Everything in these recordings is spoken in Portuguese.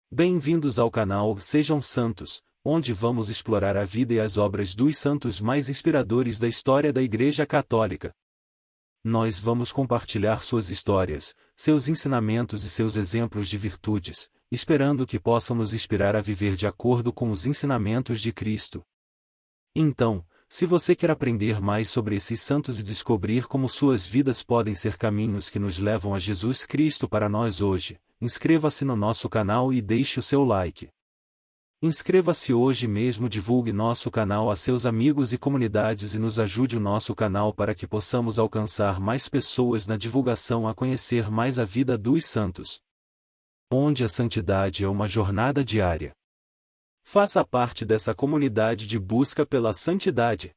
Bem-vindos ao canal Sejam Santos, onde vamos explorar a vida e as obras dos santos mais inspiradores da história da Igreja Católica. Nós vamos compartilhar suas histórias, seus ensinamentos e seus exemplos de virtudes, esperando que possam nos inspirar a viver de acordo com os ensinamentos de Cristo. Então, se você quer aprender mais sobre esses santos e descobrir como suas vidas podem ser caminhos que nos levam a Jesus Cristo para nós hoje, inscreva-se no nosso canal e deixe o seu like. Inscreva-se hoje mesmo, divulgue nosso canal a seus amigos e comunidades e nos ajude o nosso canal para que possamos alcançar mais pessoas na divulgação a conhecer mais a vida dos santos. Onde a santidade é uma jornada diária. Faça parte dessa comunidade de busca pela santidade.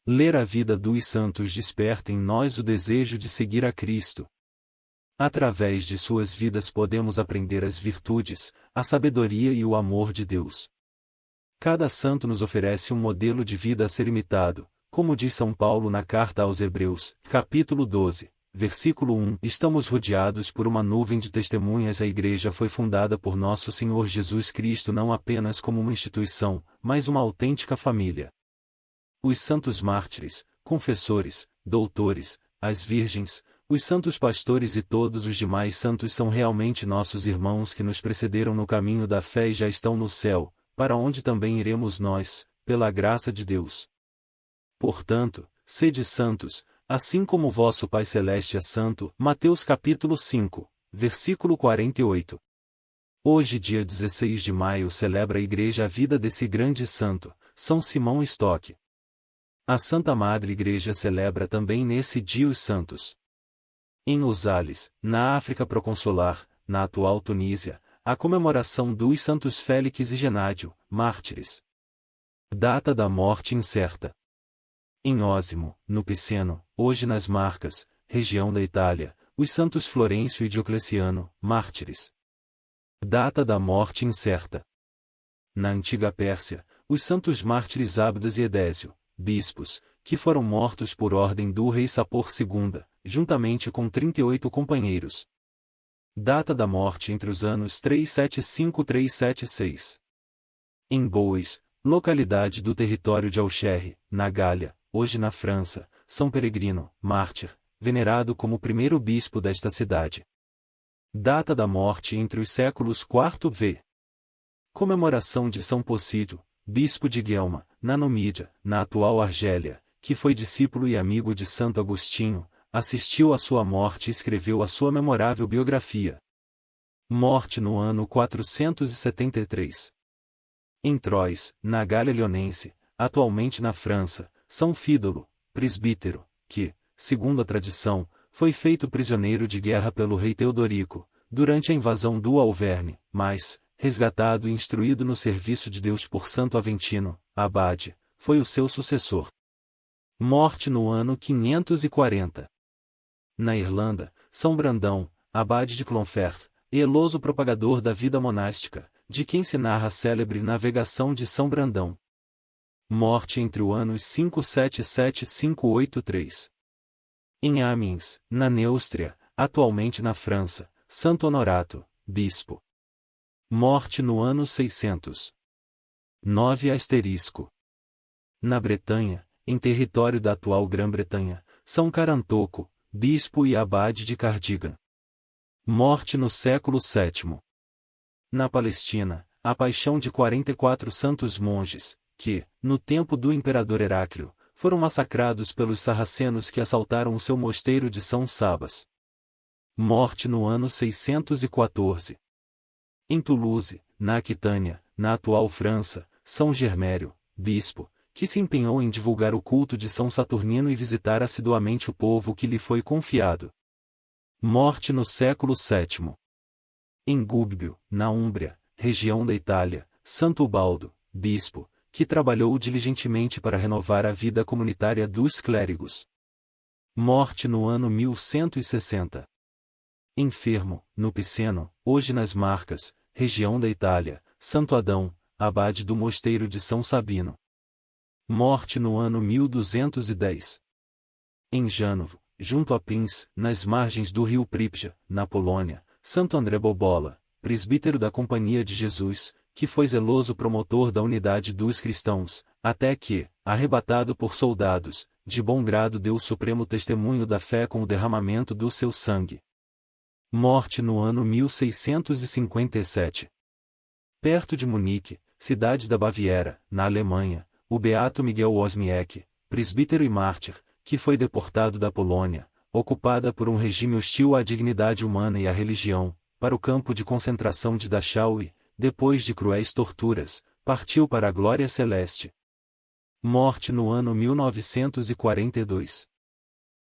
Ler a vida dos santos desperta em nós o desejo de seguir a Cristo. Através de suas vidas podemos aprender as virtudes, a sabedoria e o amor de Deus. Cada santo nos oferece um modelo de vida a ser imitado, como diz São Paulo na carta aos Hebreus, capítulo 12, versículo 1. Estamos rodeados por uma nuvem de testemunhas. A Igreja foi fundada por nosso Senhor Jesus Cristo não apenas como uma instituição, mas uma autêntica família. Os santos mártires, confessores, doutores, as virgens, os santos pastores e todos os demais santos são realmente nossos irmãos que nos precederam no caminho da fé e já estão no céu, para onde também iremos nós, pela graça de Deus. Portanto, sede santos, assim como vosso Pai Celeste é santo. Mateus capítulo 5, versículo 48. Hoje, dia 16 de maio, celebra a Igreja a vida desse grande santo, São Simão Stock. A Santa Madre Igreja celebra também nesse dia os santos. Em Osales, na África proconsular, na atual Tunísia, a comemoração dos santos Félix e Genádio, mártires. Data da morte incerta. Em Osimo, no Piceno, hoje nas Marcas, região da Itália, os santos Florencio e Diocleciano, mártires. Data da morte incerta. Na antiga Pérsia, os santos mártires Abdas e Edésio, bispos, que foram mortos por ordem do rei Sapor II, juntamente com 38 companheiros. Data da morte entre os anos 375 e 376. Em Bois, localidade do território de Auxerre, na Gália, hoje na França, São Peregrino, mártir, venerado como primeiro bispo desta cidade. Data da morte entre os séculos IV v. Comemoração de São Possídio, bispo de Guelma, na Numídia, na atual Argélia, que foi discípulo e amigo de Santo Agostinho, assistiu à sua morte e escreveu a sua memorável biografia. Morte no ano 473. Em Troyes, na Gália Leonense, atualmente na França, São Fídolo, presbítero, que, segundo a tradição, foi feito prisioneiro de guerra pelo rei Teodorico, durante a invasão do Auvergne, mas, resgatado e instruído no serviço de Deus por Santo Aventino, abade, foi o seu sucessor. Morte no ano 540. Na Irlanda, São Brandão, abade de Clonfert, eloso propagador da vida monástica, de quem se narra a célebre navegação de São Brandão. Morte entre os anos 577 e 583. Em Amiens, na Neustria, atualmente na França, Santo Honorato, bispo. Morte no ano 600. 9 asterisco. Na Bretanha, em território da atual Grã-Bretanha, São Carantoco, bispo e abade de Cardigan. Morte no século VII. Na Palestina, a paixão de 44 santos monges, que, no tempo do imperador Heráclio, foram massacrados pelos sarracenos que assaltaram o seu mosteiro de São Sabas. Morte no ano 614. Em Toulouse, na Aquitânia, na atual França, São Germério, bispo, que se empenhou em divulgar o culto de São Saturnino e visitar assiduamente o povo que lhe foi confiado. Morte no século VII. Em Gubbio, na Úmbria, região da Itália, Santo Ubaldo, bispo, que trabalhou diligentemente para renovar a vida comunitária dos clérigos. Morte no ano 1160. Enfermo, no Piceno, hoje nas Marcas, região da Itália, Santo Adão, abade do mosteiro de São Sabino. Morte no ano 1210. Em Janovo, junto a Pins, nas margens do rio Pripja, na Polônia, Santo André Bobola, presbítero da Companhia de Jesus, que foi zeloso promotor da unidade dos cristãos, até que, arrebatado por soldados, de bom grado deu o supremo testemunho da fé com o derramamento do seu sangue. Morte no ano 1657. Perto de Munique, cidade da Baviera, na Alemanha, o beato Miguel Wozniak, presbítero e mártir, que foi deportado da Polônia, ocupada por um regime hostil à dignidade humana e à religião, para o campo de concentração de Dachau e, depois de cruéis torturas, partiu para a glória celeste. Morte no ano 1942.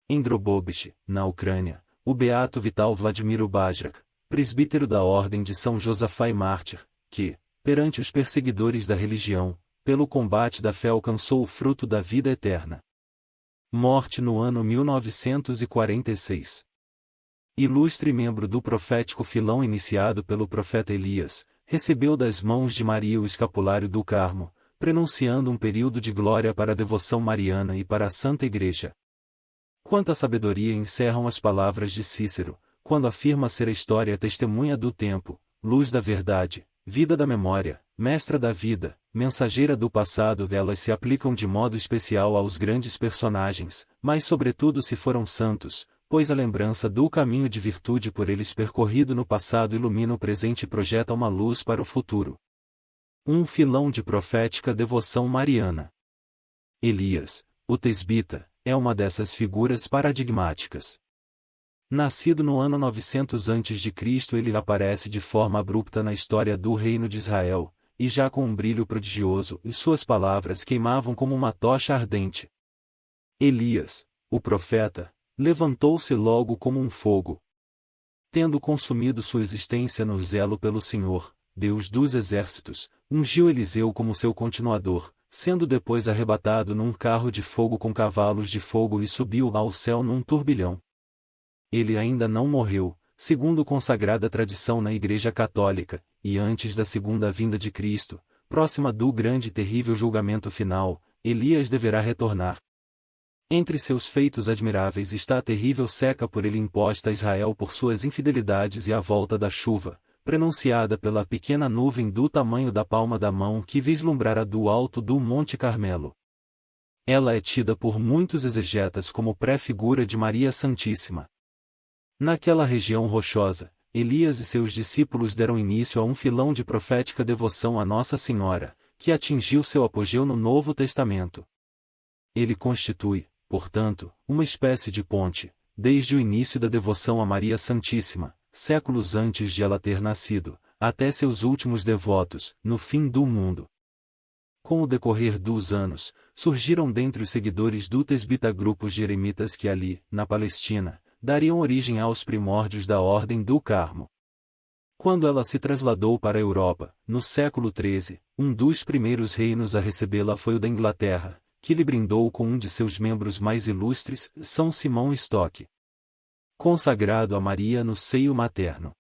Em Drobobiche, na Ucrânia, o beato Vital Vladimiro Bajrak, presbítero da Ordem de São Josafá e mártir, que, perante os perseguidores da religião, pelo combate da fé alcançou o fruto da vida eterna. Morte no ano 1946. Ilustre membro do profético filão iniciado pelo profeta Elias, recebeu das mãos de Maria o escapulário do Carmo, prenunciando um período de glória para a devoção mariana e para a Santa Igreja. Quanta sabedoria encerram as palavras de Cícero, quando afirma ser a história testemunha do tempo, luz da verdade, vida da memória, mestra da vida, mensageira do passado. Elas se aplicam de modo especial aos grandes personagens, mas sobretudo se foram santos, pois a lembrança do caminho de virtude por eles percorrido no passado ilumina o presente e projeta uma luz para o futuro. Um filão de profética devoção mariana. Elias, o tesbita, é uma dessas figuras paradigmáticas. Nascido no ano 900 a.C., ele aparece de forma abrupta na história do reino de Israel, e já com um brilho prodigioso, e suas palavras queimavam como uma tocha ardente. Elias, o profeta, levantou-se logo como um fogo. Tendo consumido sua existência no zelo pelo Senhor, Deus dos exércitos, ungiu Eliseu como seu continuador, sendo depois arrebatado num carro de fogo com cavalos de fogo e subiu ao céu num turbilhão. Ele ainda não morreu, segundo consagrada tradição na Igreja Católica, e antes da segunda vinda de Cristo, próxima do grande e terrível julgamento final, Elias deverá retornar. Entre seus feitos admiráveis está a terrível seca por ele imposta a Israel por suas infidelidades e a volta da chuva, prenunciada pela pequena nuvem do tamanho da palma da mão que vislumbrara do alto do Monte Carmelo. Ela é tida por muitos exegetas como pré-figura de Maria Santíssima. Naquela região rochosa, Elias e seus discípulos deram início a um filão de profética devoção a Nossa Senhora, que atingiu seu apogeu no Novo Testamento. Ele constitui, portanto, uma espécie de ponte, desde o início da devoção a Maria Santíssima, séculos antes de ela ter nascido, até seus últimos devotos, no fim do mundo. Com o decorrer dos anos, surgiram dentre os seguidores do tesbita grupos de eremitas que ali, na Palestina, dariam origem aos primórdios da Ordem do Carmo. Quando ela se trasladou para a Europa, no século XIII, um dos primeiros reinos a recebê-la foi o da Inglaterra, que lhe brindou com um de seus membros mais ilustres, São Simão Stock. Consagrado a Maria no seio materno.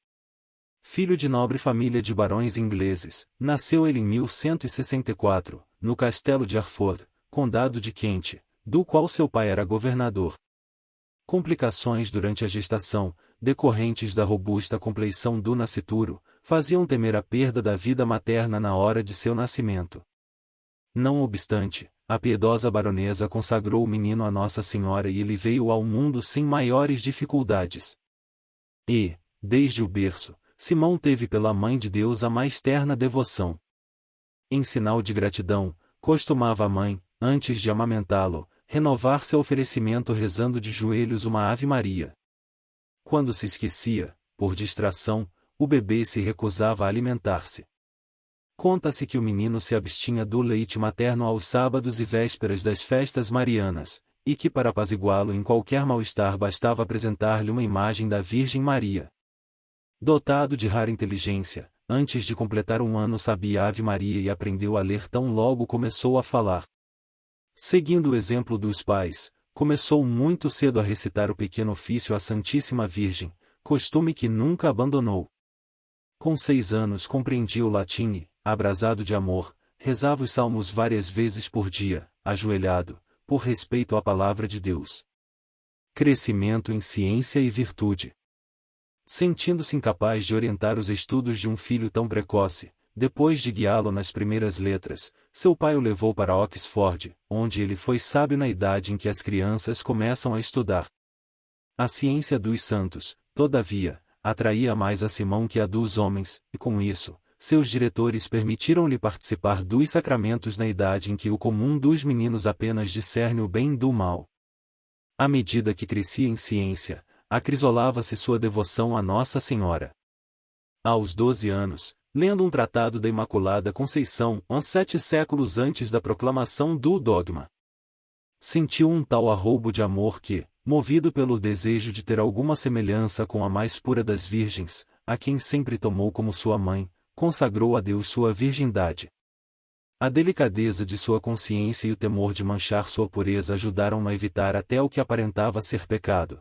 Filho de nobre família de barões ingleses, nasceu ele em 1164, no castelo de Hertford, condado de Kent, do qual seu pai era governador. Complicações durante a gestação, decorrentes da robusta compleição do nascituro, faziam temer a perda da vida materna na hora de seu nascimento. Não obstante, a piedosa baronesa consagrou o menino a Nossa Senhora e ele veio ao mundo sem maiores dificuldades. E, desde o berço, Simão teve pela Mãe de Deus a mais terna devoção. Em sinal de gratidão, costumava a mãe, antes de amamentá-lo, renovar seu oferecimento rezando de joelhos uma Ave Maria. Quando se esquecia, por distração, o bebê se recusava a alimentar-se. Conta-se que o menino se abstinha do leite materno aos sábados e vésperas das festas marianas, e que para apaziguá-lo em qualquer mal-estar bastava apresentar-lhe uma imagem da Virgem Maria. Dotado de rara inteligência, antes de completar 1 ano sabia a Ave Maria e aprendeu a ler tão logo começou a falar. Seguindo o exemplo dos pais, começou muito cedo a recitar o pequeno ofício à Santíssima Virgem, costume que nunca abandonou. Com 6 anos compreendia o latim e, abrasado de amor, rezava os salmos várias vezes por dia, ajoelhado, por respeito à palavra de Deus. Crescimento em ciência e virtude. Sentindo-se incapaz de orientar os estudos de um filho tão precoce, depois de guiá-lo nas primeiras letras, seu pai o levou para Oxford, onde ele foi sábio na idade em que as crianças começam a estudar. A ciência dos santos, todavia, atraía mais a Simão que a dos homens, e com isso, seus diretores permitiram-lhe participar dos sacramentos na idade em que o comum dos meninos apenas discerne o bem do mal. À medida que crescia em ciência, acrisolava-se sua devoção a Nossa Senhora. Aos 12 anos, lendo um tratado da Imaculada Conceição, 7 séculos antes da proclamação do dogma, sentiu um tal arroubo de amor que, movido pelo desejo de ter alguma semelhança com a mais pura das virgens, a quem sempre tomou como sua mãe, consagrou a Deus sua virgindade. A delicadeza de sua consciência e o temor de manchar sua pureza ajudaram-no a evitar até o que aparentava ser pecado.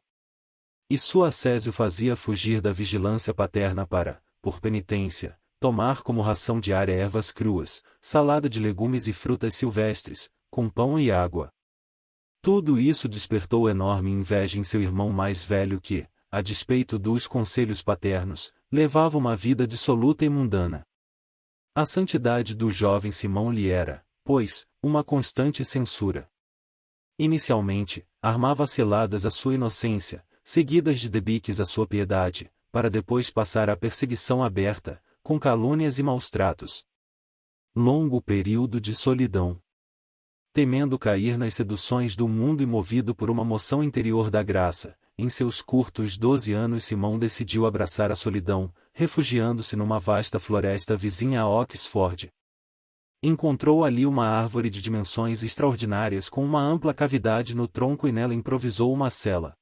E sua ascese o fazia fugir da vigilância paterna para, por penitência, tomar como ração diária ervas cruas, salada de legumes e frutas silvestres, com pão e água. Tudo isso despertou enorme inveja em seu irmão mais velho que, a despeito dos conselhos paternos, levava uma vida dissoluta e mundana. A santidade do jovem Simão lhe era, pois, uma constante censura. Inicialmente, armava ciladas à sua inocência, seguidas de debiques à sua piedade, para depois passar à perseguição aberta, com calúnias e maus-tratos. Longo período de solidão. Temendo cair nas seduções do mundo e movido por uma moção interior da graça, em seus curtos 12 anos Simão decidiu abraçar a solidão, refugiando-se numa vasta floresta vizinha a Oxford. Encontrou ali uma árvore de dimensões extraordinárias com uma ampla cavidade no tronco e nela improvisou uma cela.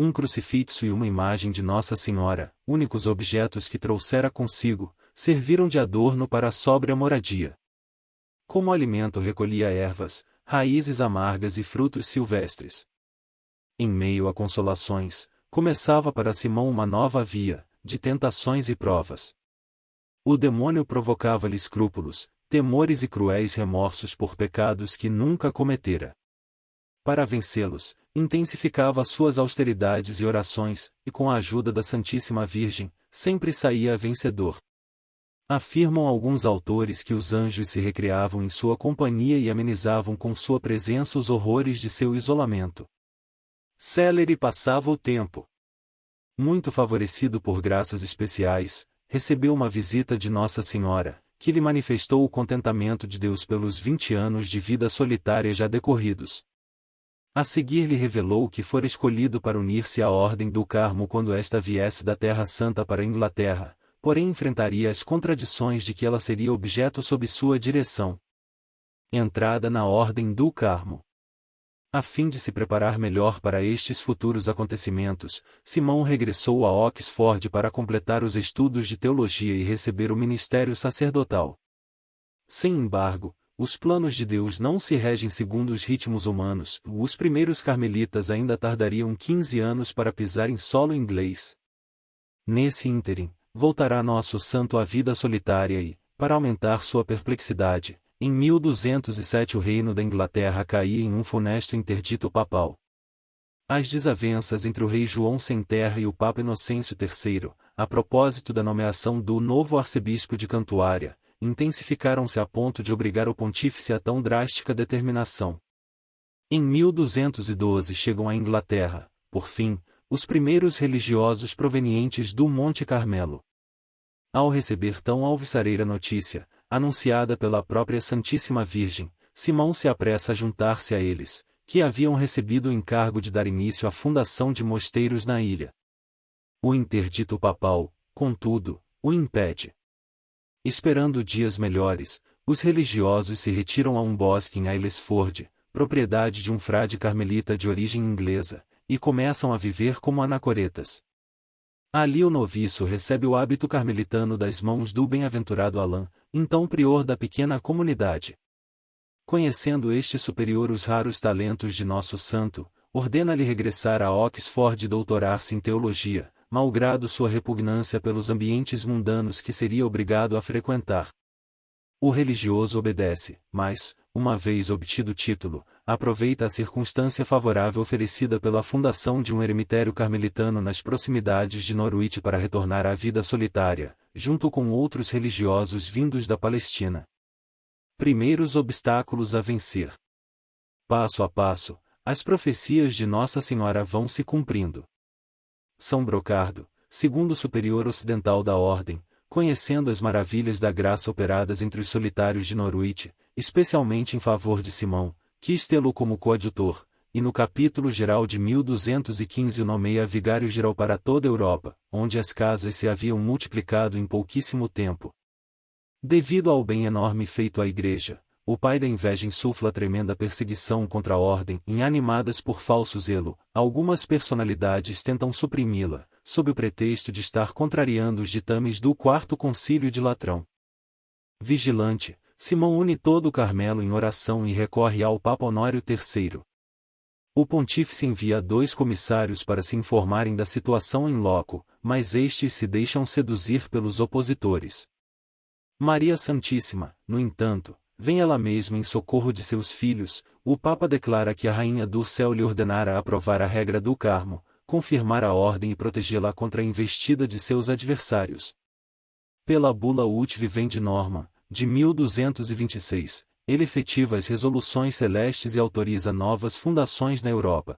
Um crucifixo e uma imagem de Nossa Senhora, únicos objetos que trouxera consigo, serviram de adorno para a sóbria moradia. Como alimento recolhia ervas, raízes amargas e frutos silvestres. Em meio a consolações, começava para Simão uma nova via, de tentações e provas. O demônio provocava-lhe escrúpulos, temores e cruéis remorsos por pecados que nunca cometera. Para vencê-los, intensificava suas austeridades e orações, e com a ajuda da Santíssima Virgem, sempre saía vencedor. Afirmam alguns autores que os anjos se recreavam em sua companhia e amenizavam com sua presença os horrores de seu isolamento. Célere passava o tempo. Muito favorecido por graças especiais, recebeu uma visita de Nossa Senhora, que lhe manifestou o contentamento de Deus pelos 20 anos de vida solitária já decorridos. A seguir lhe revelou que fora escolhido para unir-se à Ordem do Carmo quando esta viesse da Terra Santa para a Inglaterra, porém enfrentaria as contradições de que ela seria objeto sob sua direção. Entrada na Ordem do Carmo. A fim de se preparar melhor para estes futuros acontecimentos, Simão regressou a Oxford para completar os estudos de teologia e receber o ministério sacerdotal. Sem embargo, os planos de Deus não se regem segundo os ritmos humanos. Os primeiros carmelitas ainda tardariam 15 anos para pisar em solo inglês. Nesse ínterim, voltará nosso santo à vida solitária e, para aumentar sua perplexidade, em 1207 o reino da Inglaterra caía em um funesto interdito papal. As desavenças entre o rei João Sem Terra e o Papa Inocêncio III, a propósito da nomeação do novo arcebispo de Cantuária, intensificaram-se a ponto de obrigar o pontífice a tão drástica determinação. Em 1212 chegam à Inglaterra, por fim, os primeiros religiosos provenientes do Monte Carmelo. Ao receber tão alvissareira notícia, anunciada pela própria Santíssima Virgem, Simão se apressa a juntar-se a eles, que haviam recebido o encargo de dar início à fundação de mosteiros na ilha. O interdito papal, contudo, o impede. Esperando dias melhores, os religiosos se retiram a um bosque em Aylesford, propriedade de um frade carmelita de origem inglesa, e começam a viver como anacoretas. Ali o noviço recebe o hábito carmelitano das mãos do bem-aventurado Alain, então prior da pequena comunidade. Conhecendo este superior os raros talentos de nosso santo, ordena-lhe regressar a Oxford e doutorar-se em teologia, malgrado sua repugnância pelos ambientes mundanos que seria obrigado a frequentar. O religioso obedece, mas, uma vez obtido o título, aproveita a circunstância favorável oferecida pela fundação de um eremitério carmelitano nas proximidades de Norwich para retornar à vida solitária, junto com outros religiosos vindos da Palestina. Primeiros obstáculos a vencer. Passo a passo, as profecias de Nossa Senhora vão se cumprindo. São Brocardo, segundo superior ocidental da Ordem, conhecendo as maravilhas da graça operadas entre os solitários de Norwich, especialmente em favor de Simão, quis tê-lo como coadjutor, e no capítulo geral de 1215 o nomeia vigário-geral para toda a Europa, onde as casas se haviam multiplicado em pouquíssimo tempo. Devido ao bem enorme feito à Igreja, o pai da inveja insufla tremenda perseguição contra a ordem, e animadas por falso zelo, algumas personalidades tentam suprimi-la, sob o pretexto de estar contrariando os ditames do Quarto Concílio de Latrão. Vigilante, Simão une todo o Carmelo em oração e recorre ao Papa Honório III. O pontífice envia 2 comissários para se informarem da situação em loco, mas estes se deixam seduzir pelos opositores. Maria Santíssima, no entanto, vem ela mesma em socorro de seus filhos. O Papa declara que a Rainha do Céu lhe ordenara aprovar a regra do Carmo, confirmar a ordem e protegê-la contra a investida de seus adversários. Pela bula Ut Vivendi Norma, de 1226, ele efetiva as resoluções celestes e autoriza novas fundações na Europa.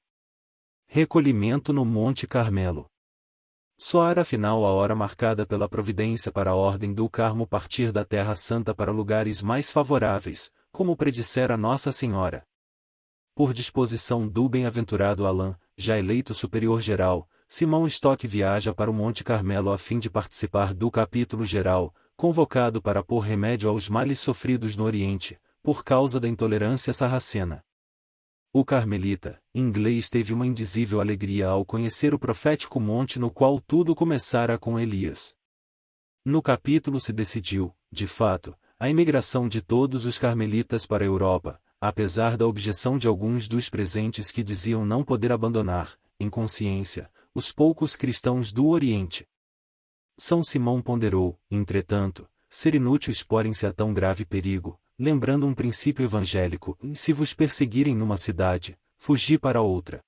Recolhimento no Monte Carmelo. Soara afinal a hora marcada pela providência para a Ordem do Carmo partir da Terra Santa para lugares mais favoráveis, como predissera Nossa Senhora. Por disposição do bem-aventurado Alain, já eleito superior geral, Simão Stock viaja para o Monte Carmelo a fim de participar do capítulo geral, convocado para pôr remédio aos males sofridos no Oriente, por causa da intolerância sarracena. O carmelita, inglês, teve uma indizível alegria ao conhecer o profético monte no qual tudo começara com Elias. No capítulo se decidiu, de fato, a imigração de todos os carmelitas para a Europa, apesar da objeção de alguns dos presentes que diziam não poder abandonar, em consciência, os poucos cristãos do Oriente. São Simão ponderou, entretanto, ser inútil exporem-se a tão grave perigo, lembrando um princípio evangélico: se vos perseguirem numa cidade, fugi para outra.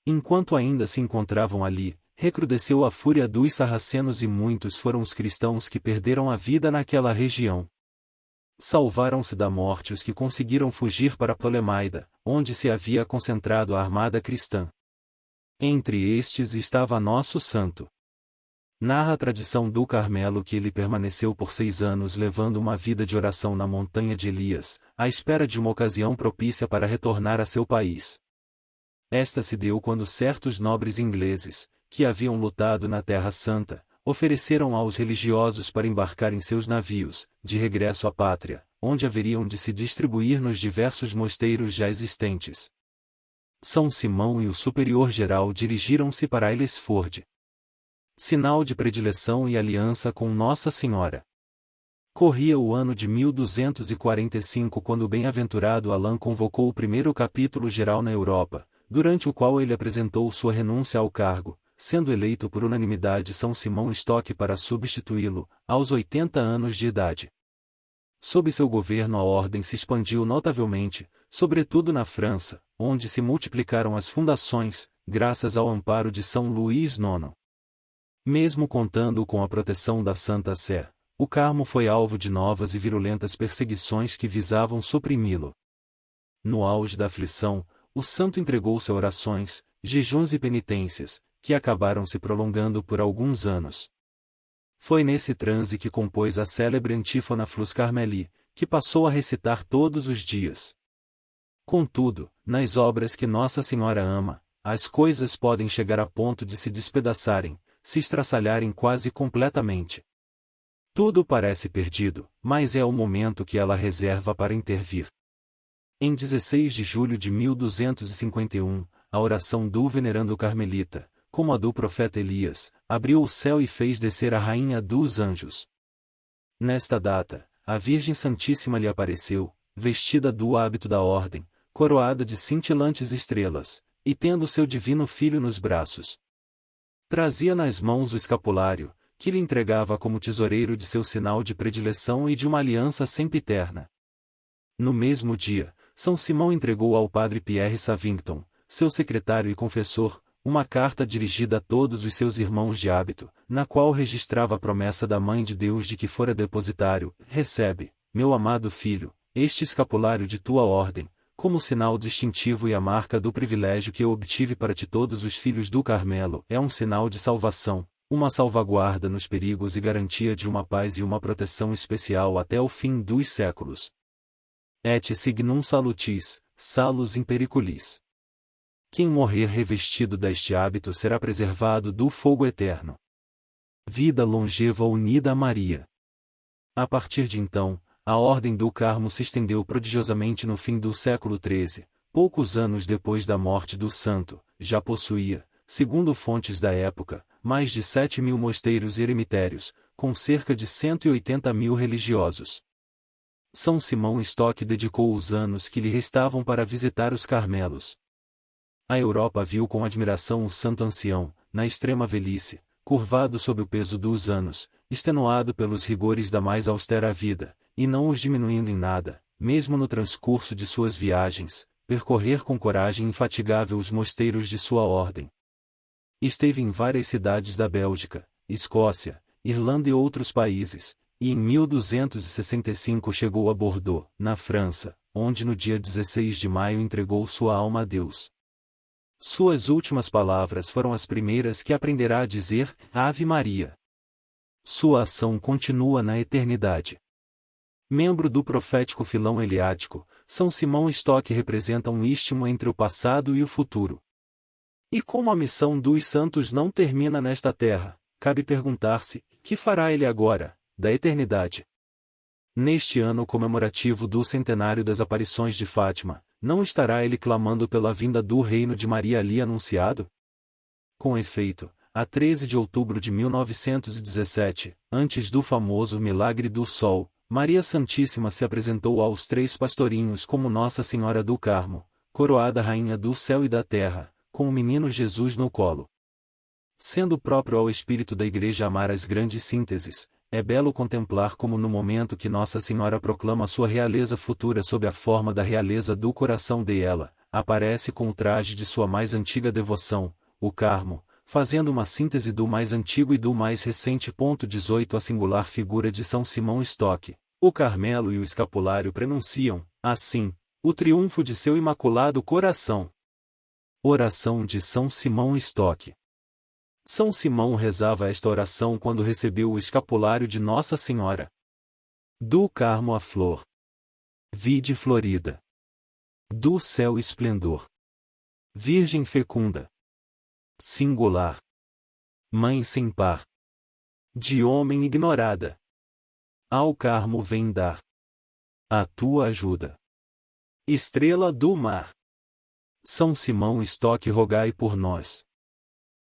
Enquanto ainda se encontravam ali, recrudesceu a fúria dos sarracenos e muitos foram os cristãos que perderam a vida naquela região. Salvaram-se da morte os que conseguiram fugir para Ptolemaida, onde se havia concentrado a armada cristã. Entre estes estava nosso santo. Narra a tradição do Carmelo que ele permaneceu por 6 anos levando uma vida de oração na montanha de Elias, à espera de uma ocasião propícia para retornar a seu país. Esta se deu quando certos nobres ingleses, que haviam lutado na Terra Santa, ofereceram aos religiosos para embarcar em seus navios, de regresso à pátria, onde haveriam de se distribuir nos diversos mosteiros já existentes. São Simão e o superior geral dirigiram-se para Aylesford. Sinal de predileção e aliança com Nossa Senhora. Corria o ano de 1245 quando o bem-aventurado Alain convocou o primeiro capítulo geral na Europa, durante o qual ele apresentou sua renúncia ao cargo, sendo eleito por unanimidade São Simão Stock para substituí-lo, aos 80 anos de idade. Sob seu governo a ordem se expandiu notavelmente, sobretudo na França, onde se multiplicaram as fundações, graças ao amparo de São Luís IX. Mesmo contando com a proteção da Santa Sé, o Carmo foi alvo de novas e virulentas perseguições que visavam suprimi-lo. No auge da aflição, o santo entregou-se a orações, jejuns e penitências, que acabaram se prolongando por alguns anos. Foi nesse transe que compôs a célebre antífona Flus Carmeli, que passou a recitar todos os dias. Contudo, nas obras que Nossa Senhora ama, as coisas podem chegar a ponto de se despedaçarem, se estraçalharem quase completamente. Tudo parece perdido, mas é o momento que ela reserva para intervir. Em 16 de julho de 1251, a oração do venerando carmelita, como a do profeta Elias, abriu o céu e fez descer a rainha dos anjos. Nesta data, a Virgem Santíssima lhe apareceu, vestida do hábito da ordem, coroada de cintilantes estrelas, e tendo seu divino filho nos braços. Trazia nas mãos o escapulário, que lhe entregava como tesoureiro de seu sinal de predileção e de uma aliança sempiterna. No mesmo dia, São Simão entregou ao padre Pierre Savington, seu secretário e confessor, uma carta dirigida a todos os seus irmãos de hábito, na qual registrava a promessa da Mãe de Deus de que fora depositário: recebe, meu amado filho, este escapulário de tua ordem, como sinal distintivo e a marca do privilégio que eu obtive para ti. Todos os filhos do Carmelo é um sinal de salvação, uma salvaguarda nos perigos e garantia de uma paz e uma proteção especial até o fim dos séculos. Et signum salutis, salus in periculis. Quem morrer revestido deste hábito será preservado do fogo eterno. Vida longeva unida a Maria. A partir de então, a Ordem do Carmo se estendeu prodigiosamente no fim do século XIII, poucos anos depois da morte do santo, já possuía, segundo fontes da época, mais de 7.000 mosteiros e eremitérios, com cerca de 180.000 religiosos. São Simão Stock dedicou os anos que lhe restavam para visitar os Carmelos. A Europa viu com admiração o santo ancião, na extrema velhice, curvado sob o peso dos anos, extenuado pelos rigores da mais austera vida, e não os diminuindo em nada, mesmo no transcurso de suas viagens, percorrer com coragem infatigável os mosteiros de sua ordem. Esteve em várias cidades da Bélgica, Escócia, Irlanda e outros países, e em 1265 chegou a Bordeaux, na França, onde no dia 16 de maio entregou sua alma a Deus. Suas últimas palavras foram as primeiras que aprenderá a dizer: Ave Maria. Sua ação continua na eternidade. Membro do profético filão eliático, São Simão Stock representa um istmo entre o passado e o futuro. E como a missão dos santos não termina nesta terra, cabe perguntar-se: que fará ele agora, da eternidade? Neste ano comemorativo do centenário das aparições de Fátima, não estará ele clamando pela vinda do reino de Maria ali anunciado? Com efeito, a 13 de outubro de 1917, antes do famoso Milagre do Sol, Maria Santíssima se apresentou aos 3 pastorinhos como Nossa Senhora do Carmo, coroada Rainha do Céu e da Terra, com o menino Jesus no colo. Sendo próprio ao espírito da Igreja amar as grandes sínteses, é belo contemplar como no momento que Nossa Senhora proclama sua realeza futura sob a forma da realeza do coração dela, aparece com o traje de sua mais antiga devoção, o Carmo, fazendo uma síntese do mais antigo e do mais recente. 18 A singular figura de São Simão Stock, o Carmelo e o escapulário prenunciam, assim, o triunfo de seu imaculado coração. Oração de São Simão Stock. São Simão rezava esta oração quando recebeu o escapulário de Nossa Senhora do Carmo a flor, vide florida, do céu esplendor, Virgem fecunda, singular, Mãe sem par, de homem ignorada, ao Carmo vem dar a tua ajuda. Estrela do mar, São Simão Stock, rogai por nós.